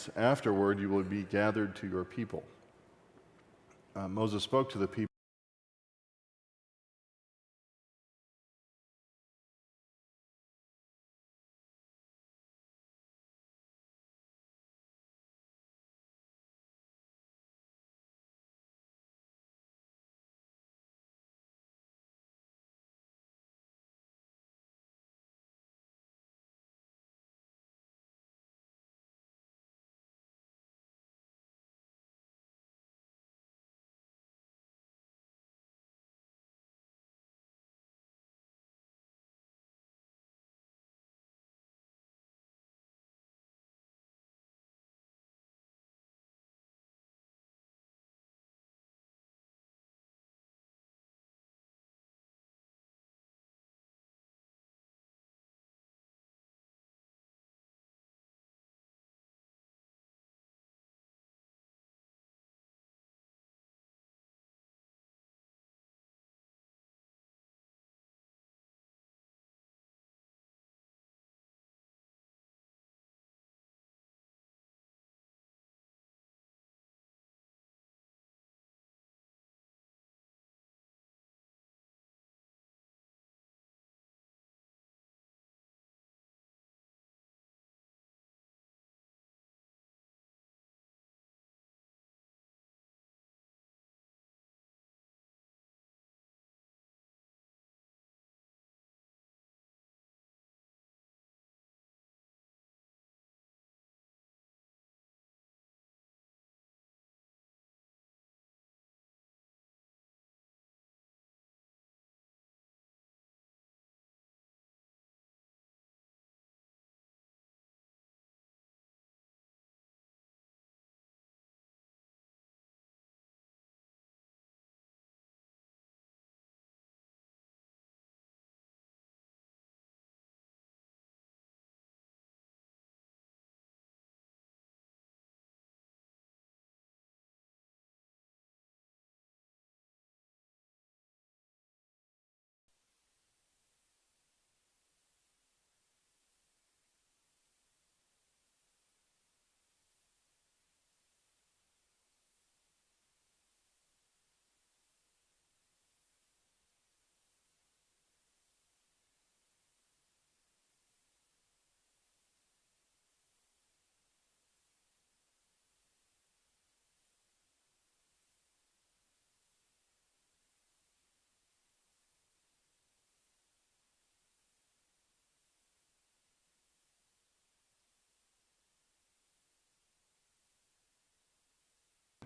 Midianites. Afterward, you will be gathered to your people. Moses spoke to the people.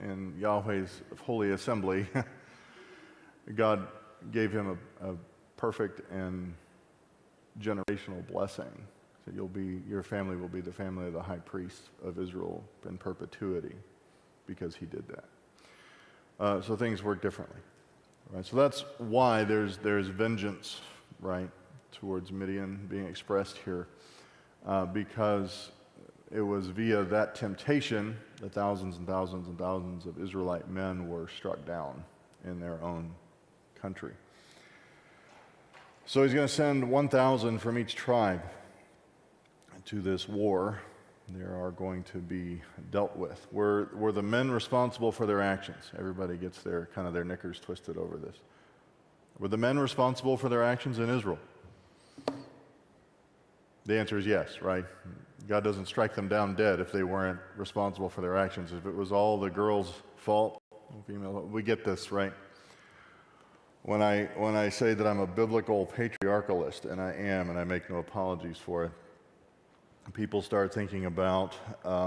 In Yahweh's holy assembly, God gave him a perfect and generational blessing. So your family will be the family of the high priest of Israel in perpetuity, because he did that. So things work differently, right? So that's why there's vengeance, right, towards Midian being expressed here, because it was via that temptation that thousands and thousands and thousands of Israelite men were struck down in their own country. So he's going to send 1,000 from each tribe to this war. They are going to be dealt with. Were the men responsible for their actions? Everybody gets their knickers twisted over this. Were the men responsible for their actions in Israel? The answer is yes, right? God doesn't strike them down dead if they weren't responsible for their actions. If it was all the girls' fault, we get this, right? When I say that I'm a biblical patriarchalist, and I am, and I make no apologies for it, people start thinking about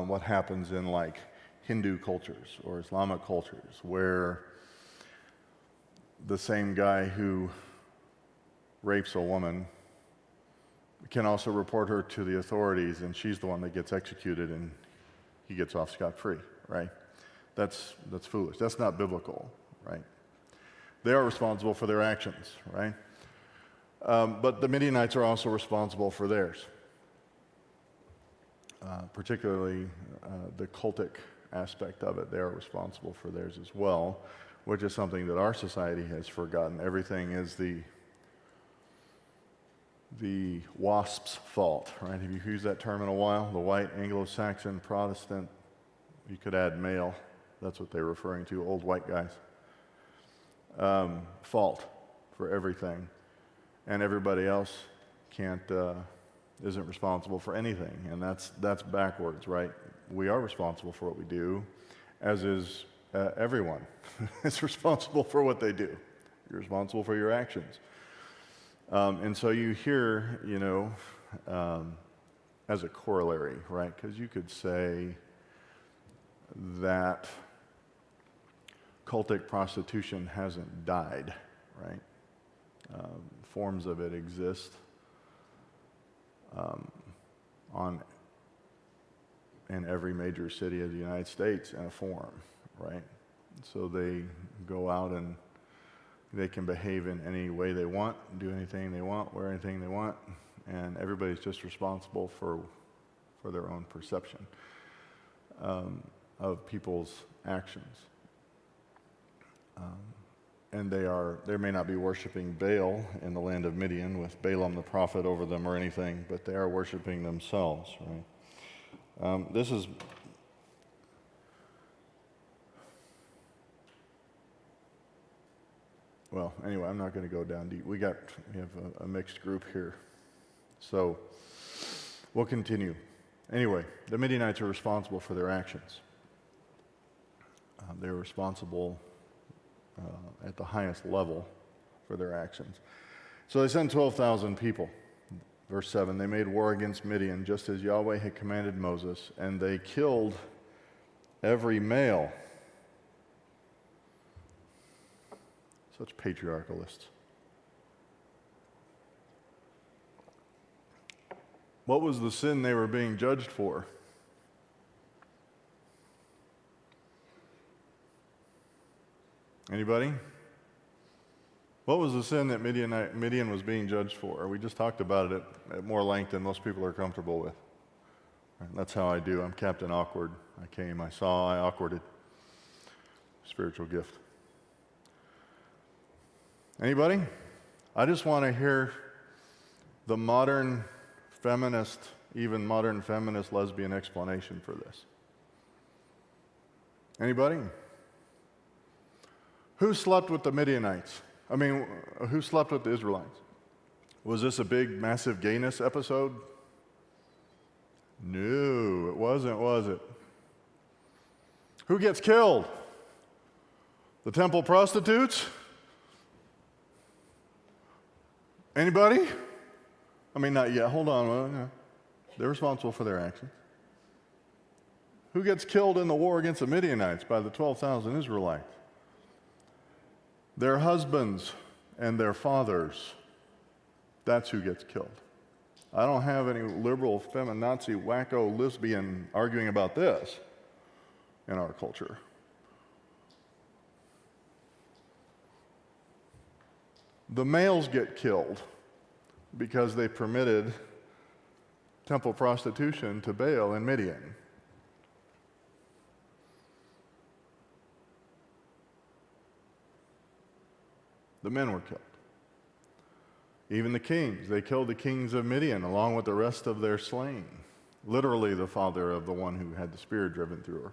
what happens in like Hindu cultures or Islamic cultures, where the same guy who rapes a woman can also report her to the authorities, and she's the one that gets executed, and he gets off scot-free, right? That's foolish. That's not biblical, right? They are responsible for their actions, right? But the Midianites are also responsible for theirs, particularly the cultic aspect of it. They are responsible for theirs as well, which is something that our society has forgotten. Everything is the wasp's fault, right? Have you used that term in a while? The white Anglo-Saxon Protestant You could add male. That's what they're referring to, old white guys. Fault for everything. And everybody else isn't responsible for anything. And that's backwards, right? We are responsible for what we do, as is everyone is responsible for what they do. You're responsible for your actions. And so you hear, as a corollary, right? Because you could say that cultic prostitution hasn't died, right? Forms of it exist in every major city of the United States in a form, right? So they go out and they can behave in any way they want, do anything they want, wear anything they want, and everybody's just responsible for their own perception of people's actions. And they may not be worshiping Baal in the land of Midian with Balaam the prophet over them or anything, but they are worshiping themselves, right? This is well, anyway, I'm not going to go down deep. We have a mixed group here. So we'll continue. Anyway, the Midianites are responsible for their actions. They're responsible at the highest level for their actions. So they sent 12,000 people. Verse 7, they made war against Midian, just as Yahweh had commanded Moses, and they killed every male. Such patriarchalists. What was the sin they were being judged for? Anybody? What was the sin that Midian was being judged for? We just talked about it at more length than most people are comfortable with. Right, that's how I do. I'm Captain Awkward. I came, I saw, I awkwarded. Spiritual gift. Anybody? I just want to hear the modern feminist, even modern feminist lesbian explanation for this. Anybody? Who slept with the Midianites? Who slept with the Israelites? Was this a big, massive gayness episode? No, it wasn't, was it? Who gets killed? The temple prostitutes? Anybody? Not yet. Hold on. They're responsible for their actions. Who gets killed in the war against the Midianites by the 12,000 Israelites? Their husbands and their fathers. That's who gets killed. I don't have any liberal, feminazi, wacko, lesbian arguing about this in our culture. The males get killed because they permitted temple prostitution to Baal in Midian. The men were killed. Even the kings. They killed the kings of Midian along with the rest of their slain. Literally the father of the one who had the spear driven through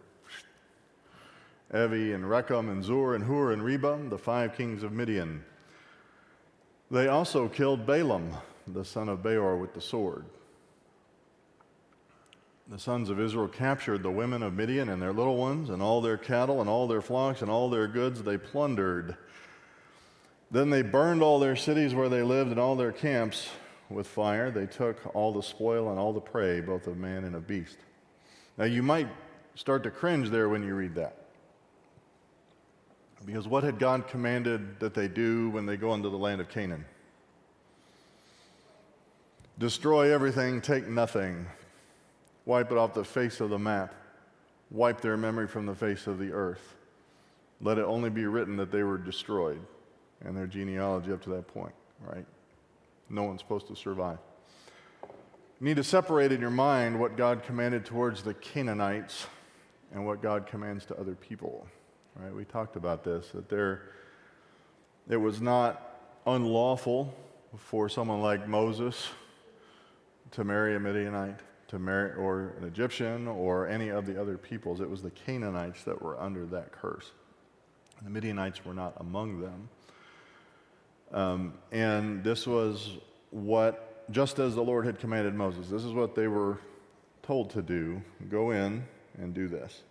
her. Evi and Rechem and Zur and Hur and Reba, the 5 kings of Midian. They also killed Balaam, the son of Beor, with the sword. The sons of Israel captured the women of Midian and their little ones and all their cattle and all their flocks and all their goods they plundered. Then they burned all their cities where they lived and all their camps with fire. They took all the spoil and all the prey, both of man and of beast. Now you might start to cringe there when you read that. Because what had God commanded that they do when they go into the land of Canaan? Destroy everything, take nothing. Wipe it off the face of the map. Wipe their memory from the face of the earth. Let it only be written that they were destroyed and their genealogy up to that point, right? No one's supposed to survive. You need to separate in your mind what God commanded towards the Canaanites and what God commands to other people. Right, we talked about this, that it was not unlawful for someone like Moses to marry a Midianite. to marry, or an Egyptian, or any of the other peoples. It was the Canaanites that were under that curse. The Midianites were not among them. And this was what, just as the Lord had commanded Moses, this is what they were told to do. Go in and do this.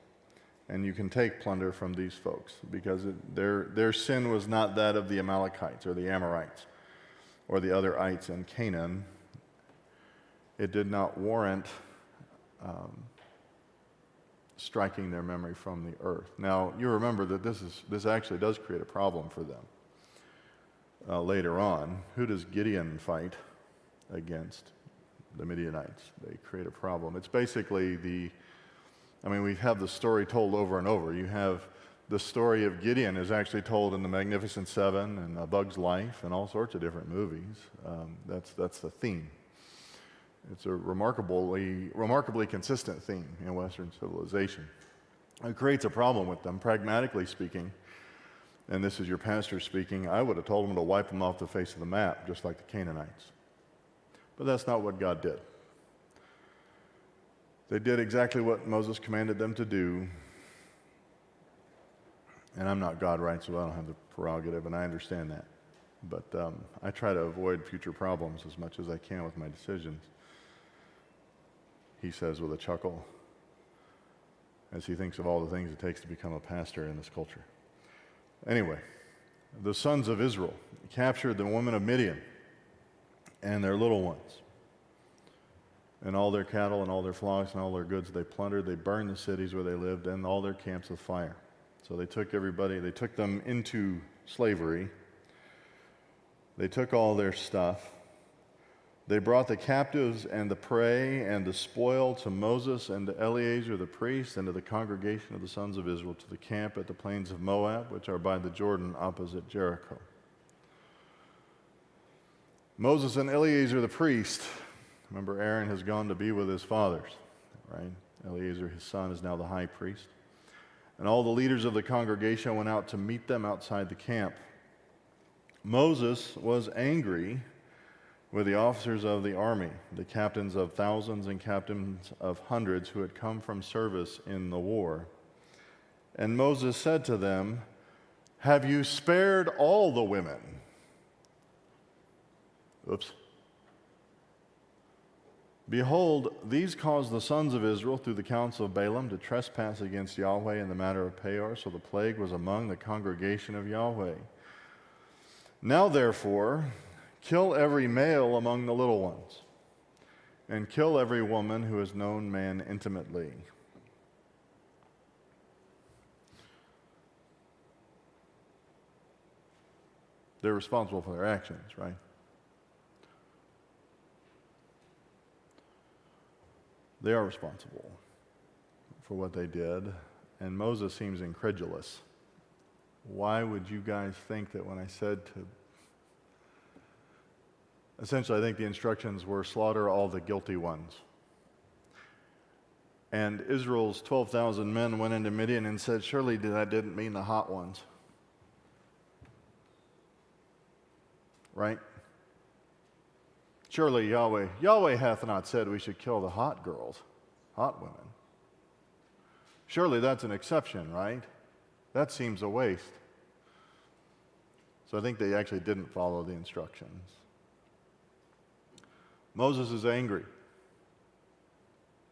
And you can take plunder from these folks, because their sin was not that of the Amalekites or the Amorites or the other ites in Canaan. It did not warrant striking their memory from the earth. Now, you remember that this actually does create a problem for them later on. Who does Gideon fight against? The Midianites. They create a problem. It's basically we have the story told over and over. You have the story of Gideon is actually told in The Magnificent Seven and A Bug's Life and all sorts of different movies. That's the theme. It's a remarkably consistent theme in Western civilization. It creates a problem with them, pragmatically speaking. And this is your pastor speaking. I would have told them to wipe them off the face of the map, just like the Canaanites. But that's not what God did. They did exactly what Moses commanded them to do. And I'm not God, right, so I don't have the prerogative, and I understand that. But I try to avoid future problems as much as I can with my decisions. He says with a chuckle, as he thinks of all the things it takes to become a pastor in this culture. Anyway, the sons of Israel captured the women of Midian and their little ones, and all their cattle and all their flocks and all their goods they plundered. They burned the cities where they lived and all their camps with fire. So they took them into slavery. They took all their stuff. They brought the captives and the prey and the spoil to Moses and to Eleazar the priest and to the congregation of the sons of Israel to the camp at the plains of Moab, which are by the Jordan opposite Jericho. Moses and Eleazar the priest, remember Aaron has gone to be with his fathers, right? Eleazar, his son, is now the high priest. And all the leaders of the congregation went out to meet them outside the camp. Moses was angry with the officers of the army, the captains of thousands and captains of hundreds who had come from service in the war. And Moses said to them, "Have you spared all the women?" Oops. "Behold, these caused the sons of Israel through the counsel of Balaam to trespass against Yahweh in the matter of Peor, so the plague was among the congregation of Yahweh. Now therefore, kill every male among the little ones, and kill every woman who has known man intimately." They're responsible for their actions, right? They are responsible for what they did, and Moses seems incredulous. Why would you guys think that when I said to... Essentially, I think the instructions were slaughter all the guilty ones. And Israel's 12,000 men went into Midian and said, surely that didn't mean the hot ones. Right? Surely Yahweh hath not said we should kill the hot girls, hot women. Surely that's an exception, right? That seems a waste. So I think they actually didn't follow the instructions. Moses is angry,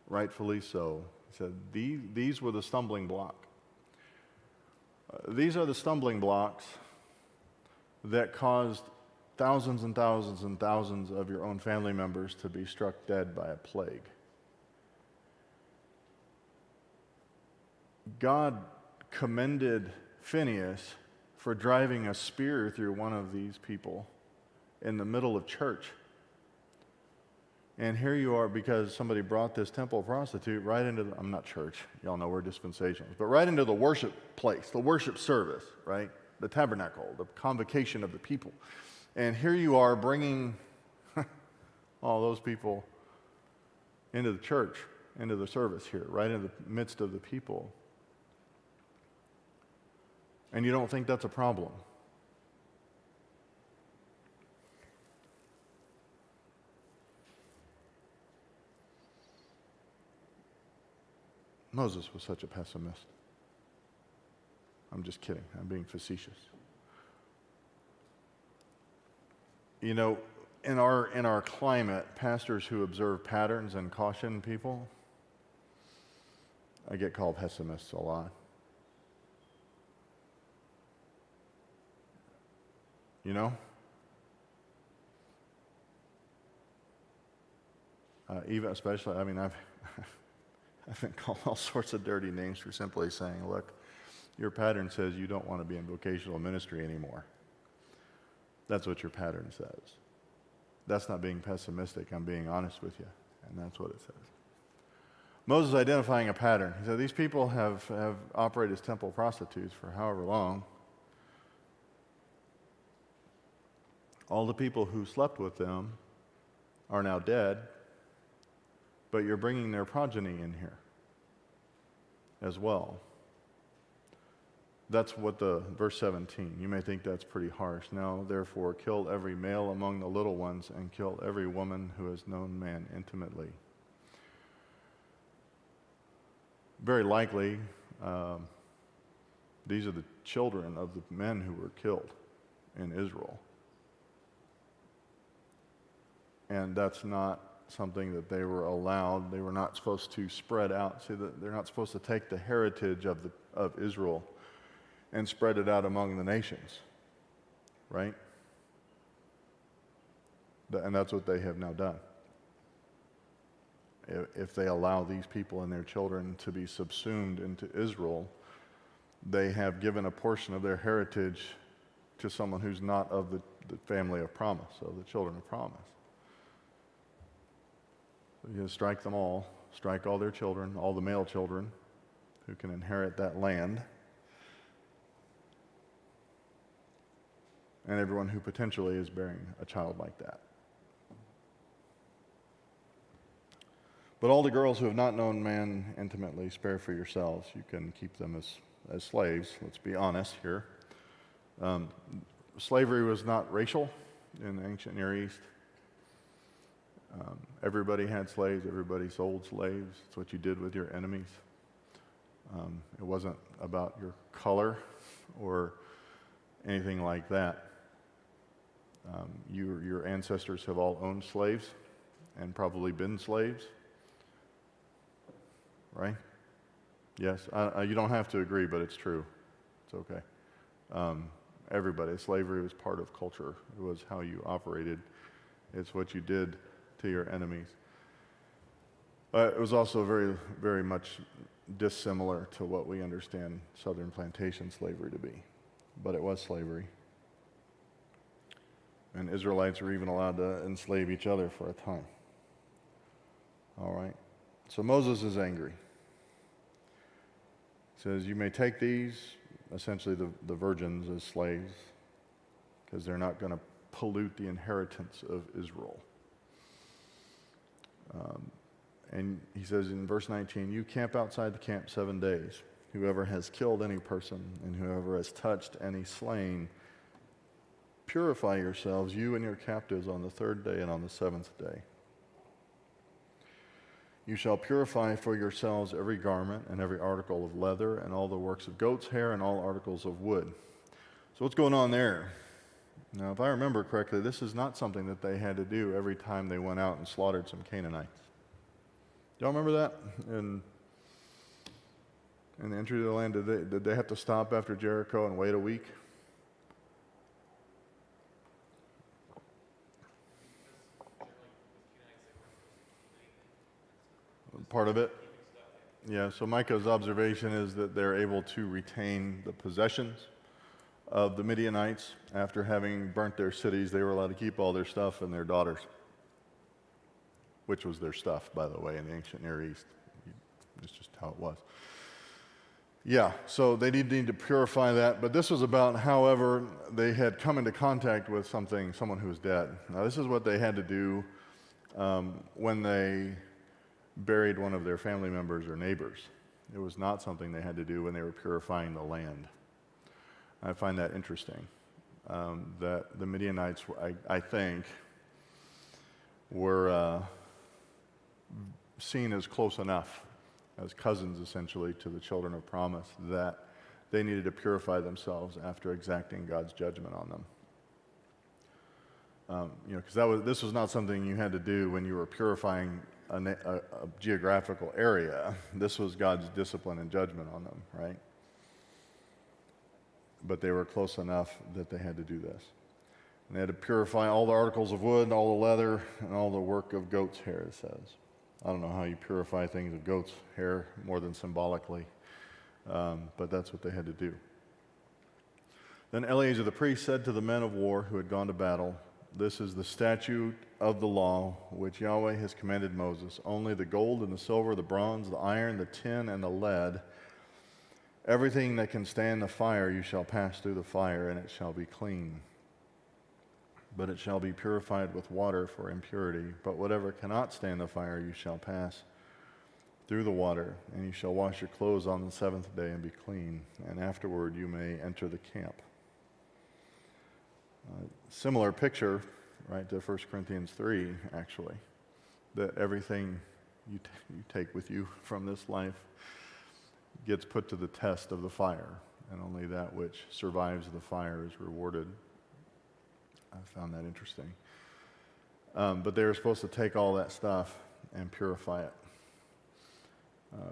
rightfully so. He said, these were the stumbling block. These are the stumbling blocks that caused thousands and thousands and thousands of your own family members to be struck dead by a plague. God commended Phinehas for driving a spear through one of these people in the middle of church. And here you are, because somebody brought this temple prostitute right into the, I'm not church, y'all know we're dispensationals, but right into the worship place, the worship service, right? The tabernacle, the convocation of the people. And here you are bringing all those people into the church, into the service here, right in the midst of the people. And you don't think that's a problem. Moses was such a pessimist. I'm just kidding. I'm being facetious. You know, in our climate, pastors who observe patterns and caution people, I get called pessimists a lot. You know? Even especially, I mean, I've been called all sorts of dirty names for simply saying, look, your pattern says you don't want to be in vocational ministry anymore. That's what your pattern says. That's not being pessimistic. I'm being honest with you. And that's what it says. Moses identifying a pattern. He said, these people have operated as temple prostitutes for however long. All the people who slept with them are now dead, but you're bringing their progeny in here as well. That's what verse 17, you may think that's pretty harsh. Now, therefore, kill every male among the little ones and kill every woman who has known man intimately. Very likely, these are the children of the men who were killed in Israel. And that's not something that they were allowed. They were not supposed to spread out. See, they're not supposed to take the heritage of Israel and spread it out among the nations, right? And that's what they have now done. If they allow these people and their children to be subsumed into Israel, they have given a portion of their heritage to someone who's not of the family of promise, of the children of promise. You strike them all, strike all their children, all the male children who can inherit that land, and everyone who potentially is bearing a child like that. But all the girls who have not known man intimately, spare for yourselves. You can keep them as slaves. Let's be honest here. Slavery was not racial in the ancient Near East. Everybody had slaves. Everybody sold slaves. It's what you did with your enemies. It wasn't about your color or anything like that. Your ancestors have all owned slaves and probably been slaves, right? Yes, you don't have to agree, but it's true. It's okay. Everybody, slavery was part of culture. It was how you operated. It's what you did to your enemies. It was also very, very much dissimilar to what we understand Southern plantation slavery to be, but it was slavery. And Israelites were even allowed to enslave each other for a time. All right. So Moses is angry. He says, you may take these, essentially the virgins, as slaves, because they're not going to pollute the inheritance of Israel. And he says in verse 19, you camp outside the camp 7 days. Whoever has killed any person and whoever has touched any slain, purify yourselves, you and your captives, on the 3rd day and on the 7th day. You shall purify for yourselves every garment and every article of leather and all the works of goat's hair and all articles of wood. So what's going on there? Now, if I remember correctly, this is not something that they had to do every time they went out and slaughtered some Canaanites. Do y'all remember that? In the entry to the land, did they have to stop after Jericho and wait a week? Part of it? Yeah, so Micah's observation is that they're able to retain the possessions of the Midianites. After having burnt their cities, they were allowed to keep all their stuff and their daughters, which was their stuff, by the way, in the ancient Near East. It's just how it was. Yeah, so they need to purify that, but this was about, however, they had come into contact with someone who was dead. Now, this is what they had to do when they buried one of their family members or neighbors. It was not something they had to do when they were purifying the land. I find that interesting, that the Midianites, I think, were seen as close enough as cousins essentially to the children of promise, that they needed to purify themselves after exacting God's judgment on them. Because this was not something you had to do when you were purifying a geographical area. This was God's discipline and judgment on them, right? But they were close enough that they had to do this. And they had to purify all the articles of wood, all the leather, and all the work of goat's hair, it says. I don't know how you purify things of goat's hair more than symbolically, but that's what they had to do. Then Eleazar the priest said to the men of war who had gone to battle, "This is the statute of the law which Yahweh has commanded Moses. Only the gold and the silver, the bronze, the iron, the tin, and the lead, everything that can stand the fire, you shall pass through the fire, and it shall be clean. But it shall be purified with water for impurity. But whatever cannot stand the fire, you shall pass through the water, and you shall wash your clothes on the seventh day and be clean. And afterward you may enter the camp." Similar picture, right, to 1 Corinthians 3, actually, that everything you take with you from this life gets put to the test of the fire, and only that which survives the fire is rewarded. I found that interesting. But they were supposed to take all that stuff and purify it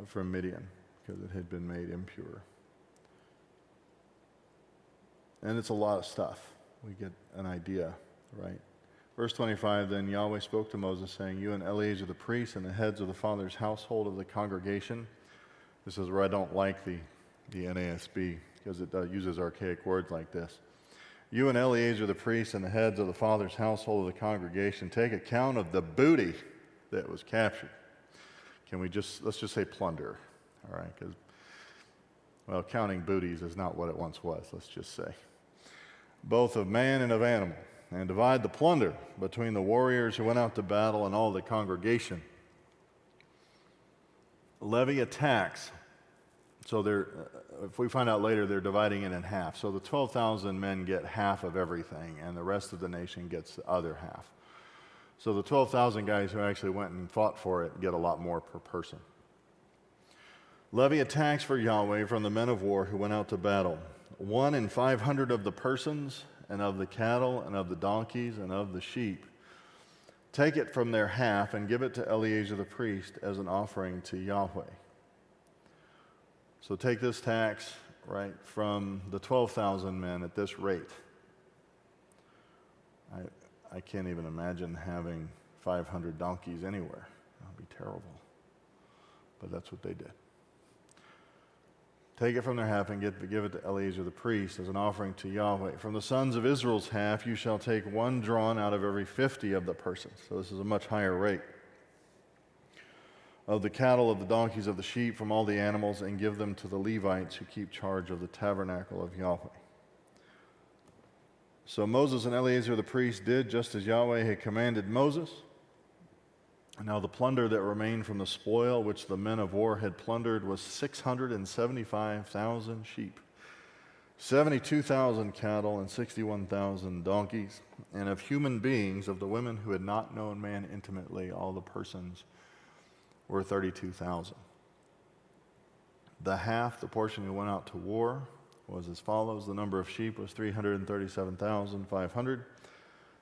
from Midian, because it had been made impure. And it's a lot of stuff. We get an idea, right? Verse 25, then Yahweh spoke to Moses, saying, "You and Eleazar the priest and the heads of the father's household of the congregation." This is where I don't like the NASB, because it uses archaic words like this. "You and Eleazar the priest and the heads of the father's household of the congregation, take account of the booty that was captured." Let's just say plunder, all right? Because, well, counting booties is not what it once was, let's just say. "Both of man and of animal, and divide the plunder between the warriors who went out to battle and all the congregation. Levy a tax." So if we find out later, they're dividing it in half. So the 12,000 men get half of everything, and the rest of the nation gets the other half. So the 12,000 guys who actually went and fought for it get a lot more per person. "Levy a tax for Yahweh from the men of war who went out to battle. 1 in 500 of the persons, and of the cattle, and of the donkeys, and of the sheep. Take it from their half and give it to Eleazar the priest as an offering to Yahweh." So take this tax, right, from the 12,000 men at this rate. I can't even imagine having 500 donkeys anywhere. That would be terrible. But that's what they did. "Take it from their half and give it to Eleazar the priest as an offering to Yahweh. From the sons of Israel's half you shall take one drawn out of every 50 of the persons." So this is a much higher rate. "Of the cattle, of the donkeys, of the sheep, from all the animals, and give them to the Levites who keep charge of the tabernacle of Yahweh." So Moses and Eleazar the priest did just as Yahweh had commanded Moses. Now the plunder that remained from the spoil which the men of war had plundered was 675,000 sheep, 72,000 cattle, and 61,000 donkeys. And of human beings, of the women who had not known man intimately, all the persons were 32,000. The half, the portion who went out to war, was as follows. The number of sheep was 337,500.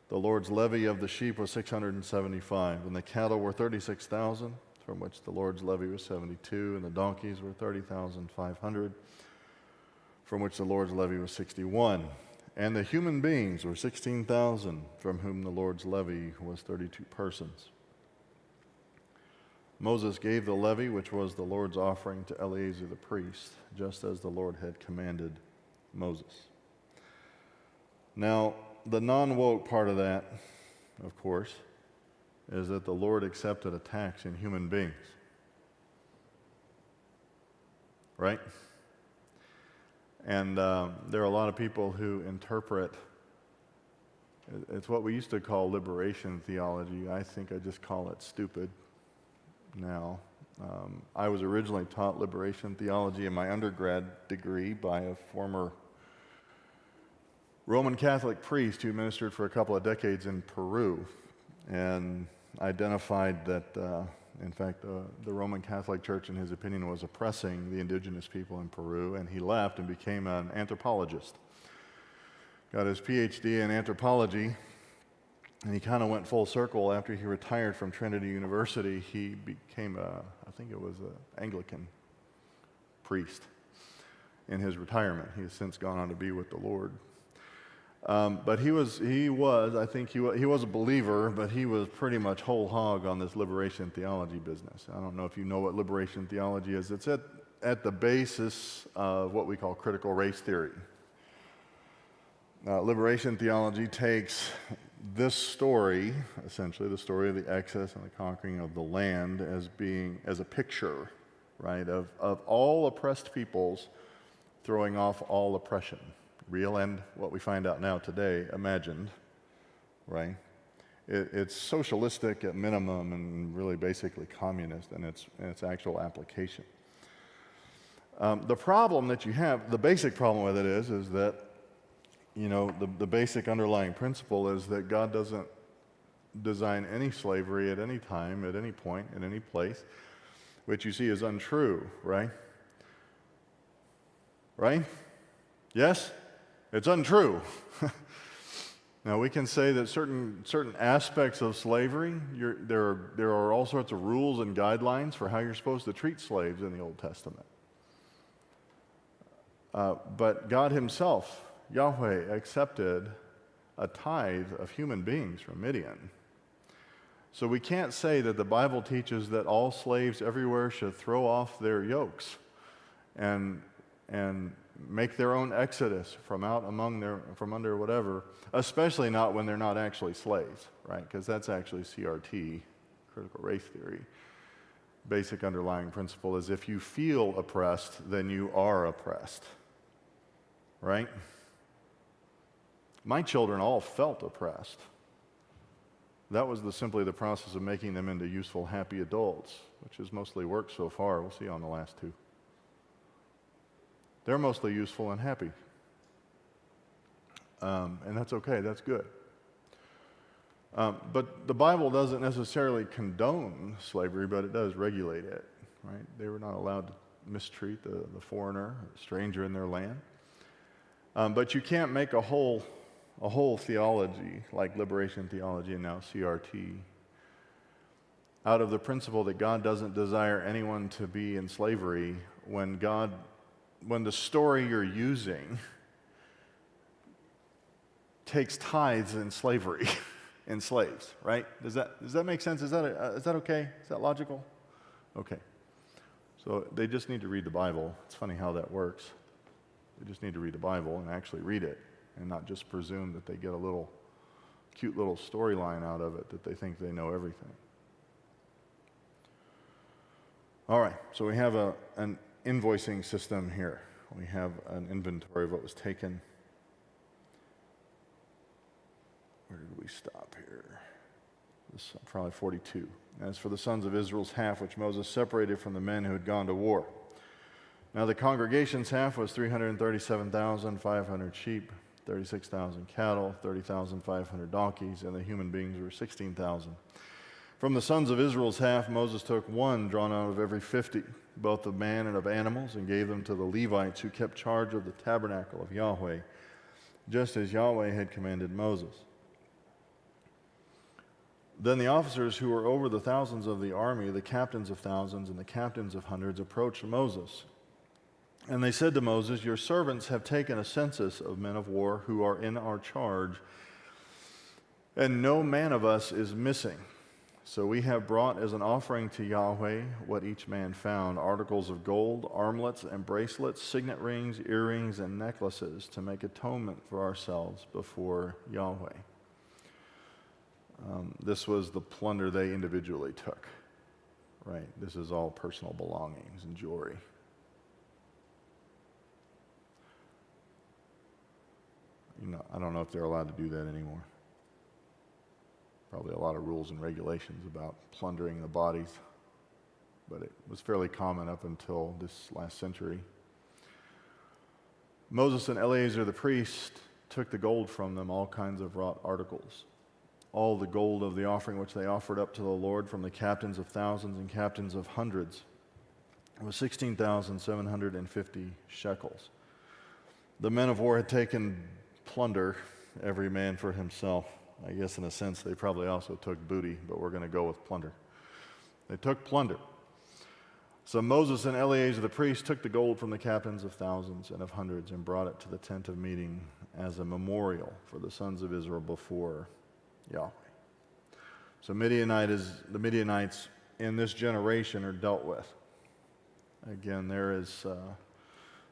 The Lord's levy of the sheep was 675, and the cattle were 36,000, from which the Lord's levy was 72, and the donkeys were 30,500, from which the Lord's levy was 61. And the human beings were 16,000, from whom the Lord's levy was 32 persons. Moses gave the levy, which was the Lord's offering, to Eleazar the priest, just as the Lord had commanded Moses. Now, the non-woke part of that, of course, is that the Lord accepted a tax in human beings. Right? And there are a lot of people who interpret, it's what we used to call liberation theology. I think I just call it stupid now. I was originally taught liberation theology in my undergrad degree by a former Roman Catholic priest who ministered for a couple of decades in Peru, and identified that In fact, the Roman Catholic Church, in his opinion, was oppressing the indigenous people in Peru, and he left and became an anthropologist. Got his PhD in anthropology, and he kind of went full circle. After he retired from Trinity University, he became I think it was an Anglican priest in his retirement. He has since gone on to be with the Lord. But he was a believer, but he was pretty much whole hog on this liberation theology business. I don't know if you know what liberation theology is. It's at the basis of what we call critical race theory. Liberation theology takes this story, essentially the story of the Exodus and the conquering of the land, as a picture, right, of all oppressed peoples throwing off all oppression, real and what we find out now today, imagined, right? It's socialistic at minimum and really basically communist in its actual application. The problem that you have, the basic problem with it is that, you know, the basic underlying principle is that God doesn't design any slavery at any time, at any point, at any place, which you see is untrue, right? Right? Yes? It's untrue. Now, we can say that certain aspects of slavery, there are all sorts of rules and guidelines for how you're supposed to treat slaves in the Old Testament. But God himself, Yahweh, accepted a tithe of human beings from Midian. So we can't say that the Bible teaches that all slaves everywhere should throw off their yokes and make their own exodus from under whatever, especially not when they're not actually slaves, right? Because that's actually CRT, critical race theory. Basic underlying principle is if you feel oppressed, then you are oppressed, right? My children all felt oppressed. That was simply the process of making them into useful, happy adults, which has mostly worked so far. We'll see on the last two. They're mostly useful and happy. And that's okay, that's good. But the Bible doesn't necessarily condone slavery, but it does regulate it, right? They were not allowed to mistreat the foreigner, the stranger in their land. But you can't make a whole theology, like liberation theology and now CRT, out of the principle that God doesn't desire anyone to be in slavery when the story you're using takes tithes in slavery, in slaves, right? Does that make sense? Is that okay? Is that logical? Okay. So they just need to read the Bible. It's funny how that works. They just need to read the Bible and actually read it and not just presume that they get a cute little storyline out of it, that they think they know everything. All right, so we have an invoicing system here. We have an inventory of what was taken. Where did we stop here? This is probably 42. As for the sons of Israel's half, which Moses separated from the men who had gone to war. Now the congregation's half was 337,500 sheep, 36,000 cattle, 30,500 donkeys, and the human beings were 16,000. From the sons of Israel's half, Moses took one drawn out of every 50, both of man and of animals, and gave them to the Levites who kept charge of the tabernacle of Yahweh, just as Yahweh had commanded Moses. Then the officers who were over the thousands of the army, the captains of thousands and the captains of hundreds, approached Moses. And they said to Moses, "Your servants have taken a census of men of war who are in our charge, and no man of us is missing. So we have brought as an offering to Yahweh what each man found, articles of gold, armlets and bracelets, signet rings, earrings, and necklaces to make atonement for ourselves before Yahweh." This was the plunder they individually took, right? This is all personal belongings and jewelry. I don't know if they're allowed to do that anymore. Probably a lot of rules and regulations about plundering the bodies, but it was fairly common up until this last century. Moses and Eleazar the priest took the gold from them, all kinds of wrought articles, all the gold of the offering which they offered up to the Lord from the captains of thousands and captains of hundreds. It was 16,750 shekels. The men of war had taken plunder, every man for himself. I guess in a sense they probably also took booty, but we're going to go with plunder. They took plunder. So Moses and Eleazar the priest took the gold from the captains of thousands and of hundreds and brought it to the tent of meeting as a memorial for the sons of Israel before Yahweh. So the Midianites in this generation are dealt with. Again,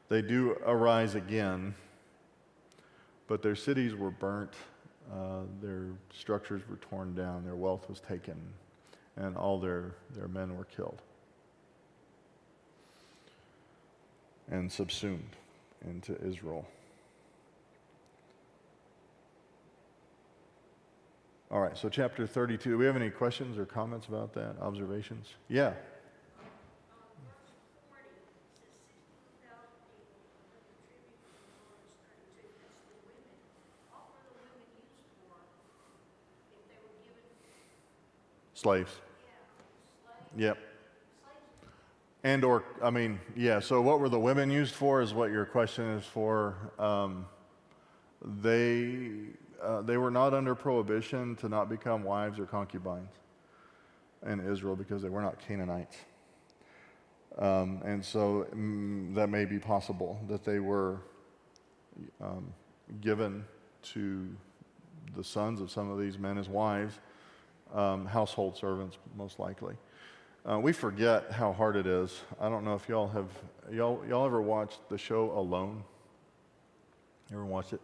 they do arise again, but their cities were burnt, their structures were torn down, their wealth was taken, and all their men were killed and subsumed into Israel. All right, so chapter 32. Do we have any questions or comments about that? Observations? Yeah. Slaves. Yep. So what were the women used for is what your question is for. They were not under prohibition to not become wives or concubines in Israel because they were not Canaanites. And so that may be possible that they were given to the sons of some of these men as wives, household servants most likely. We forget how hard it is. I don't know if y'all ever watched the show Alone? You ever watched it?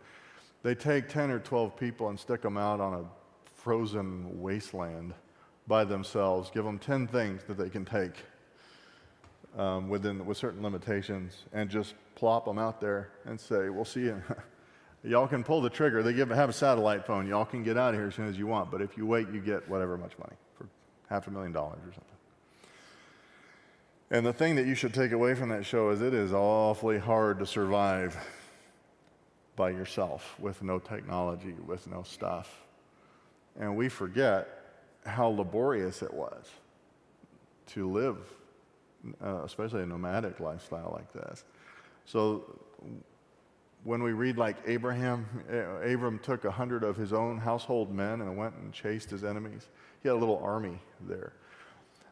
They take 10 or 12 people and stick them out on a frozen wasteland by themselves, give them 10 things that they can take with certain limitations, and just plop them out there and say, we'll see you. Y'all can pull the trigger. They have a satellite phone. Y'all can get out of here as soon as you want, but if you wait, you get whatever much money, for $500,000 or something. And the thing that you should take away from that show is it is awfully hard to survive by yourself with no technology, with no stuff. And we forget how laborious it was to live, especially a nomadic lifestyle like this. So when we read like Abram took 100 of his own household men and went and chased his enemies. He had a little army there.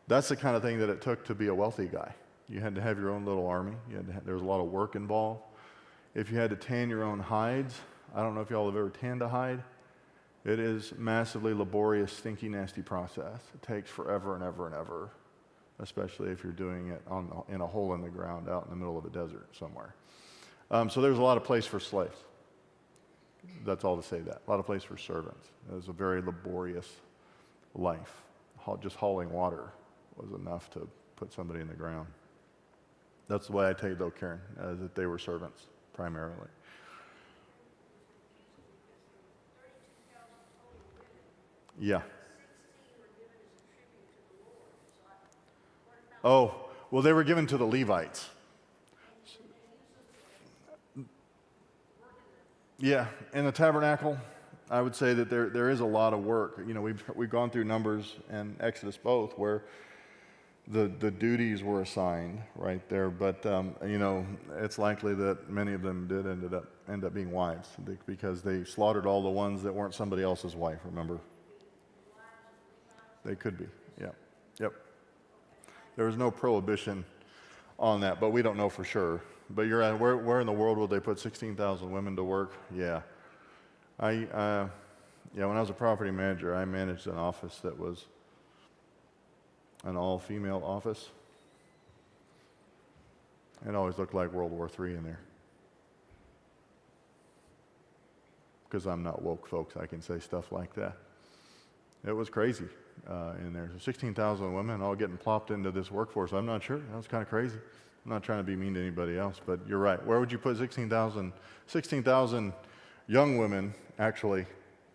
That's the kind of thing that it took to be a wealthy guy. You had to have your own little army. There was a lot of work involved. If you had to tan your own hides, I don't know if y'all have ever tanned a hide. It is massively laborious, stinky, nasty process. It takes forever and ever and ever, especially if you're doing it in a hole in the ground out in the middle of a desert somewhere. So there's a lot of place for slaves. That's all to say that. A lot of place for servants. It was a very laborious life. Just hauling water was enough to put somebody in the ground. That's the way I take it though, Karen, that they were servants primarily. Yeah. Oh, well, they were given to the Levites. Yeah, in the tabernacle, I would say that there is a lot of work. You know, we've gone through Numbers and Exodus both, where the duties were assigned right there. But it's likely that many of them did end up being wives because they slaughtered all the ones that weren't somebody else's wife. Remember? They could be. Yeah. Yep. There was no prohibition on that, but we don't know for sure. But you're right. Where in the world would they put 16,000 women to work? Yeah. When I was a property manager, I managed an office that was an all-female office. It always looked like World War III in there. Because I'm not woke, folks, I can say stuff like that. It was crazy in there. 16,000 women all getting plopped into this workforce. I'm not sure. That was kind of crazy. I'm not trying to be mean to anybody else, but you're right. Where would you put 16,000 young women, actually,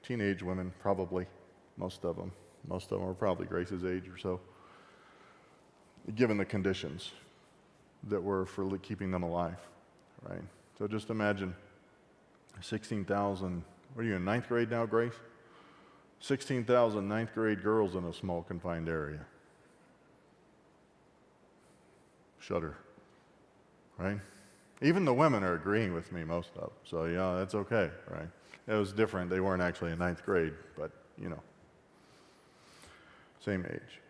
teenage women, probably, most of them. Most of them are probably Grace's age or so, given the conditions that were for keeping them alive, right? So just imagine 16,000, what are you in ninth grade now, Grace? 16,000 ninth grade girls in a small confined area. Shudder, right? Even the women are agreeing with me, most of them. So, yeah, that's okay, right? It was different. They weren't actually in ninth grade, but, same age.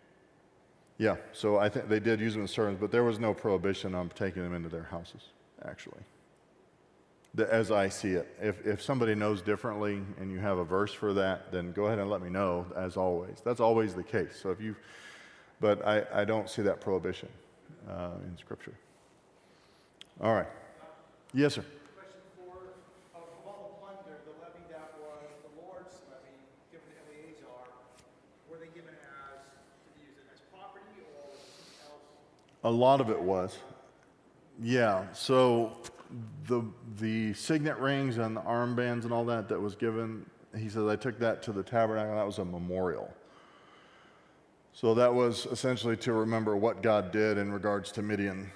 Yeah, so I think they did use them in sermons, but there was no prohibition on taking them into their houses, actually. As I see it. If somebody knows differently and you have a verse for that, then go ahead and let me know, as always. That's always the case. But I don't see that prohibition in Scripture. All right. Yes, sir. Question 4, of all the plunder, the levy that was the Lord's levy given to Eleazar, were they given to be used as property or something else? A lot of it was. Yeah, so the signet rings and the armbands and all that was given, he says, I took that to the tabernacle, that was a memorial. So that was essentially to remember what God did in regards to Midian.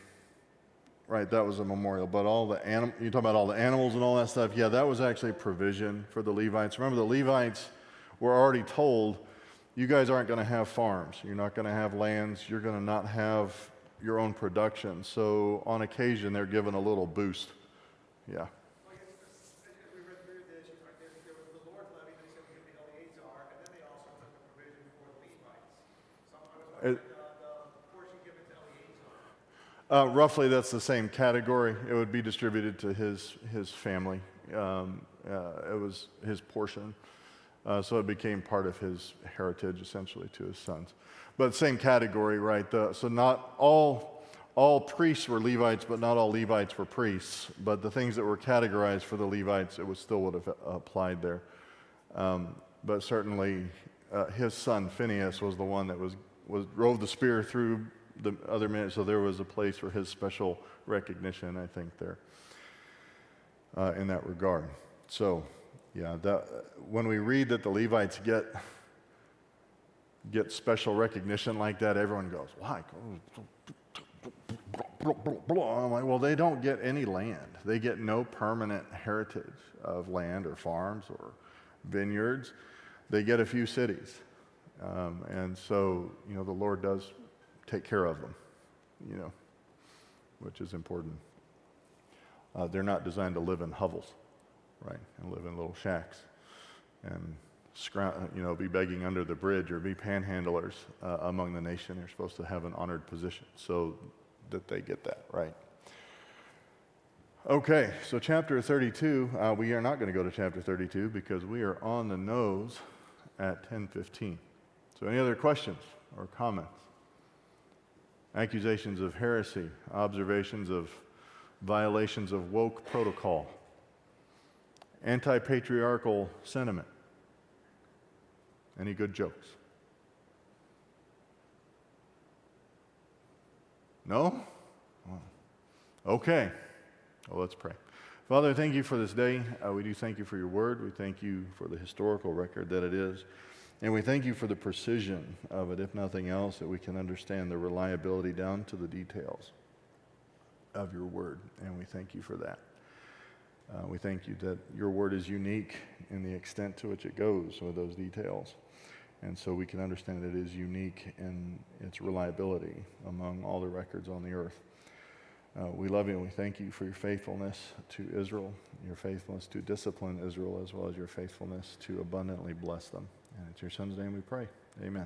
Right, that was a memorial. But you talk about all the animals and all that stuff, yeah, that was actually provision for the Levites. Remember, the Levites were already told, you guys aren't going to have farms. You're not going to have lands. You're going to not have your own production. So on occasion, they're given a little boost. Yeah. As we read through this, there was the Lord's levy, they said give to Eleazar, and then they also took the provision for the Levites. So I was wondering the portion given to Eleazar. Roughly, that's the same category. It would be distributed to his family. It was his portion. So it became part of his heritage, essentially, to his sons. But same category, right? So not all priests were Levites, but not all Levites were priests. But the things that were categorized for the Levites, still would have applied there. But certainly, his son Phineas was the one that drove the spear through the other men. So there was a place for his special recognition, I think, there in that regard. So, yeah, when we read that the Levites get special recognition like that, everyone goes, why? I'm like, well, they don't get any land. They get no permanent heritage of land or farms or vineyards. They get a few cities. And so, the Lord does take care of them, which is important. They're not designed to live in hovels, right, and live in little shacks and be begging under the bridge or be panhandlers among the nation. They're supposed to have an honored position so that they get that, right? Okay, so chapter 32, we are not going to go to chapter 32 because we are on the nose at 10:15. So any other questions or comments? Accusations of heresy, observations of violations of woke protocol, anti-patriarchal sentiment. Any good jokes? No? Okay. Well, let's pray. Father, thank you for this day. We do thank you for your word. We thank you for the historical record that it is. And we thank you for the precision of it, if nothing else, that we can understand the reliability down to the details of your word. And we thank you for that. We thank you that your word is unique in the extent to which it goes with those details. And so we can understand that it is unique in its reliability among all the records on the earth. We love you and we thank you for your faithfulness to Israel, your faithfulness to discipline Israel, as well as your faithfulness to abundantly bless them. And it's your son's name we pray. Amen.